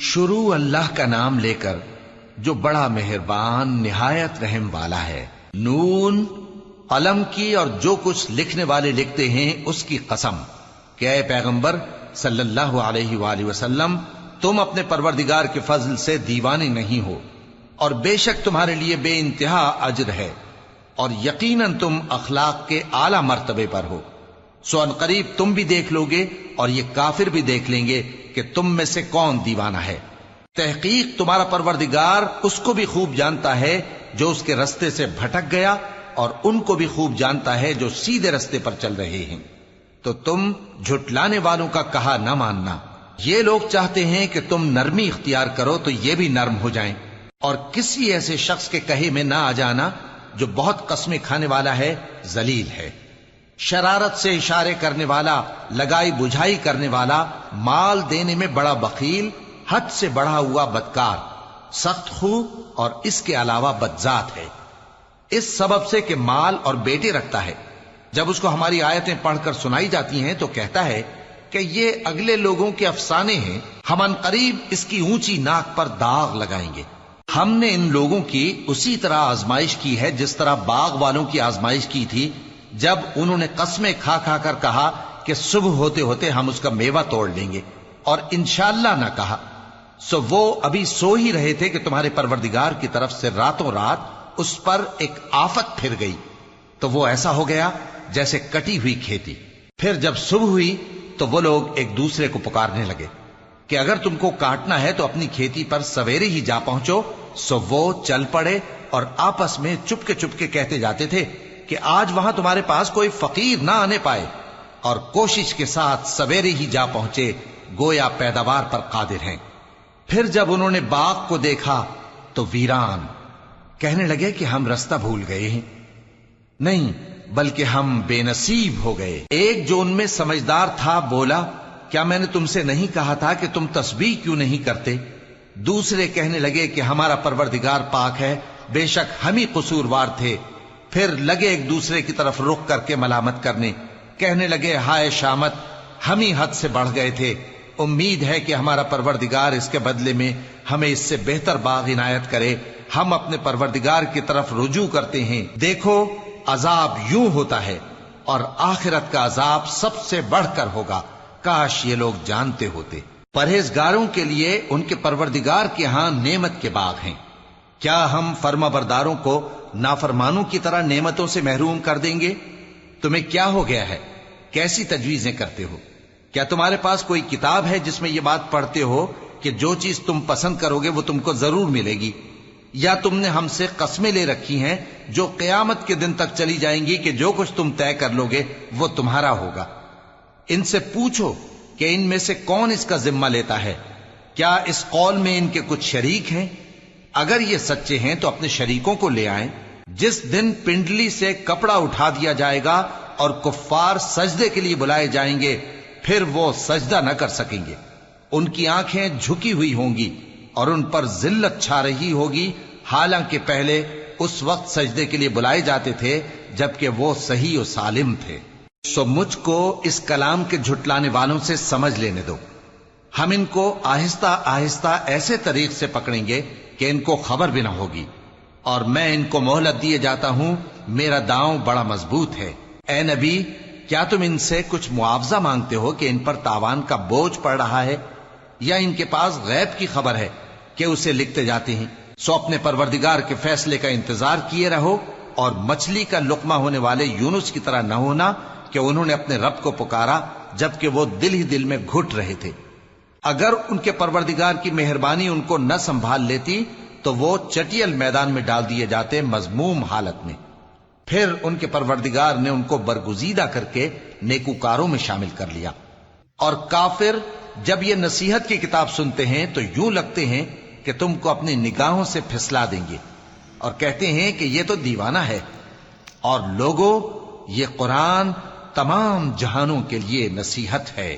شروع اللہ کا نام لے کر جو بڑا مہربان نہایت رحم والا ہے۔ نون، قلم کی اور جو کچھ لکھنے والے لکھتے ہیں اس کی قسم کہ اے پیغمبر صلی اللہ علیہ وآلہ وسلم، تم اپنے پروردگار کے فضل سے دیوانے نہیں ہو، اور بے شک تمہارے لیے بے انتہا اجر ہے، اور یقیناً تم اخلاق کے اعلی مرتبے پر ہو۔ سو ان قریب تم بھی دیکھ لو گے اور یہ کافر بھی دیکھ لیں گے کہ تم میں سے کون دیوانہ ہے۔ تحقیق تمہارا پروردگار اس کو بھی خوب جانتا ہے جو اس کے رستے سے بھٹک گیا، اور ان کو بھی خوب جانتا ہے جو سیدھے رستے پر چل رہے ہیں۔ تو تم جھٹلانے والوں کا کہا نہ ماننا۔ یہ لوگ چاہتے ہیں کہ تم نرمی اختیار کرو تو یہ بھی نرم ہو جائیں، اور کسی ایسے شخص کے کہے میں نہ آ جانا جو بہت قسمیں کھانے والا ہے، ذلیل ہے، شرارت سے اشارے کرنے والا، لگائی بجھائی کرنے والا، مال دینے میں بڑا بخیل، حد سے بڑھا ہوا بدکار، سخت خو، اور اس کے علاوہ بدذات ہے، اس سبب سے کہ مال اور بیٹے رکھتا ہے۔ جب اس کو ہماری آیتیں پڑھ کر سنائی جاتی ہیں تو کہتا ہے کہ یہ اگلے لوگوں کے افسانے ہیں، ہم ان قریب اس کی اونچی ناک پر داغ لگائیں گے۔ ہم نے ان لوگوں کی اسی طرح آزمائش کی ہے جس طرح باغ والوں کی آزمائش کی تھی، جب انہوں نے قسمیں کھا کھا کر کہا کہ صبح ہوتے ہوتے ہم اس کا میوہ توڑ لیں گے، اور انشاءاللہ نہ کہا۔ سو وہ ابھی سو ہی رہے تھے کہ تمہارے پروردگار کی طرف سے راتوں رات اس پر ایک آفت پھر گئی، تو وہ ایسا ہو گیا جیسے کٹی ہوئی کھیتی۔ پھر جب صبح ہوئی تو وہ لوگ ایک دوسرے کو پکارنے لگے کہ اگر تم کو کاٹنا ہے تو اپنی کھیتی پر سویرے ہی جا پہنچو۔ سو وہ چل پڑے اور آپس میں چپکے کہتے جاتے تھے کہ آج وہاں تمہارے پاس کوئی فقیر نہ آنے پائے، اور کوشش کے ساتھ سویرے ہی جا پہنچے، گویا پیداوار پر قادر ہیں۔ پھر جب انہوں نے باغ کو دیکھا تو ویران، کہنے لگے کہ ہم رستہ بھول گئے ہیں، نہیں بلکہ ہم بے نصیب ہو گئے۔ ایک جو ان میں سمجھدار تھا بولا، کیا میں نے تم سے نہیں کہا تھا کہ تم تسبیح کیوں نہیں کرتے؟ دوسرے کہنے لگے کہ ہمارا پروردگار پاک ہے، بے شک ہم ہی قصوروار تھے۔ پھر لگے ایک دوسرے کی طرف رخ کر کے ملامت کرنے، کہنے لگے ہائے شامت، ہم ہی حد سے بڑھ گئے تھے، امید ہے کہ ہمارا پروردگار اس کے بدلے میں ہمیں اس سے بہتر باغ عنایت کرے، ہم اپنے پروردگار کی طرف رجوع کرتے ہیں۔ دیکھو عذاب یوں ہوتا ہے، اور آخرت کا عذاب سب سے بڑھ کر ہوگا، کاش یہ لوگ جانتے ہوتے۔ پرہیزگاروں کے لیے ان کے پروردگار کے ہاں نعمت کے باغ ہیں۔ کیا ہم فرما برداروں کو نافرمانوں کی طرح نعمتوں سے محروم کر دیں گے؟ تمہیں کیا ہو گیا ہے؟ کیسی تجویزیں کرتے ہو؟ کیا تمہارے پاس کوئی کتاب ہے جس میں یہ بات پڑھتے ہو کہ جو چیز تم پسند کرو گے وہ تم کو ضرور ملے گی؟ یا تم نے ہم سے قسمیں لے رکھی ہیں جو قیامت کے دن تک چلی جائیں گی کہ جو کچھ تم طے کر لو گے وہ تمہارا ہوگا؟ ان سے پوچھو کہ ان میں سے کون اس کا ذمہ لیتا ہے؟ کیا اس قول میں ان کے کچھ شریک ہیں؟ اگر یہ سچے ہیں تو اپنے شریکوں کو لے آئیں۔ جس دن پنڈلی سے کپڑا اٹھا دیا جائے گا اور کفار سجدے کے لیے بلائے جائیں گے، پھر وہ سجدہ نہ کر سکیں گے، ان کی آنکھیں جھکی ہوئی ہوں گی اور ان پر ذلت چھا رہی ہوگی، حالانکہ پہلے اس وقت سجدے کے لیے بلائے جاتے تھے جبکہ وہ صحیح و سالم تھے۔ سو مجھ کو اس کلام کے جھٹلانے والوں سے سمجھ لینے دو، ہم ان کو آہستہ آہستہ ایسے طریق سے پکڑیں گے کہ ان کو خبر بھی نہ ہوگی، اور میں ان کو مہلت دیے جاتا ہوں، میرا داؤں بڑا مضبوط ہے۔ اے نبی، کیا تم ان سے کچھ معاوضہ مانگتے ہو کہ ان پر تاوان کا بوجھ پڑ رہا ہے، یا ان کے پاس غیب کی خبر ہے کہ اسے لکھتے جاتے ہیں؟ سو اپنے پروردگار کے فیصلے کا انتظار کیے رہو، اور مچھلی کا لقمہ ہونے والے یونس کی طرح نہ ہونا کہ انہوں نے اپنے رب کو پکارا جبکہ وہ دل ہی دل میں گھٹ رہے تھے۔ اگر ان کے پروردگار کی مہربانی ان کو نہ سنبھال لیتی تو وہ چٹیل میدان میں ڈال دیے جاتے مذموم حالت میں۔ پھر ان کے پروردگار نے ان کو برگزیدہ کر کے نیکوکاروں میں شامل کر لیا۔ اور کافر جب یہ نصیحت کی کتاب سنتے ہیں تو یوں لگتے ہیں کہ تم کو اپنی نگاہوں سے پھسلا دیں گے، اور کہتے ہیں کہ یہ تو دیوانہ ہے۔ اور لوگوں، یہ قرآن تمام جہانوں کے لیے نصیحت ہے۔